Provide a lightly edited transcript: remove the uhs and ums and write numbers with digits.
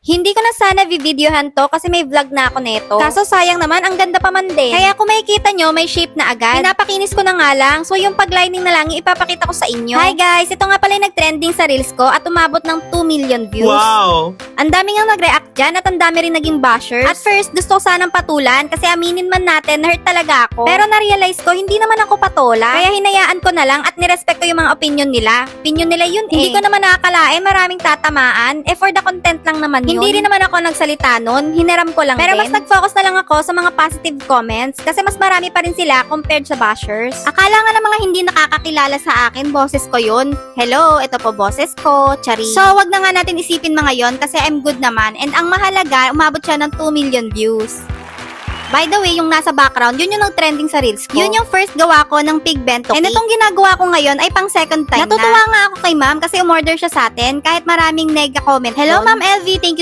Hindi ko na sana videohan to kasi may vlog na ako neto. Kaso sayang naman, ang ganda pa man din. Kaya kung makikita nyo, may shape na agad. Pinapakinis ko na nga lang, so yung paglining na lang yung ipapakita ko sa inyo. Hi guys, ito nga pala yung nag-trending sa reels ko at umabot ng 2 million views. Wow! Ang dami nga nag-react dyan at ang dami rin naging bashers. At first, gusto ko sanang patulan kasi aminin man natin, na-hurt talaga ako. Pero na-realize ko, hindi naman ako patola. Kaya hinayaan ko na lang at nirespect ko yung mga opinion nila. Opinion nila yun eh. Hindi ko naman nakakalain, maraming tatamaan. For the content lang naman yun. Hindi rin naman ako nagsalita nun, hiniram ko lang pero din. Pero mas nag-focus na lang ako sa mga positive comments kasi mas marami pa rin sila compared sa bashers. Akala nga ng mga hindi nakakakilala sa akin, boses ko yun. Hello, ito po boses ko, chari. So, wag na nga natin isipin mga yon kasi I'm good naman and ang mahalaga, umabot siya ng 2 million views. By the way, yung nasa background, yun yung nag-trending sa reels ko. Yun yung first gawa ko ng pig bento cake. And itong ginagawa ko ngayon ay pang second time Natutuwa nga ako kay ma'am kasi umorder siya sa atin kahit maraming nega comment. Hello, Ma'am LV, thank you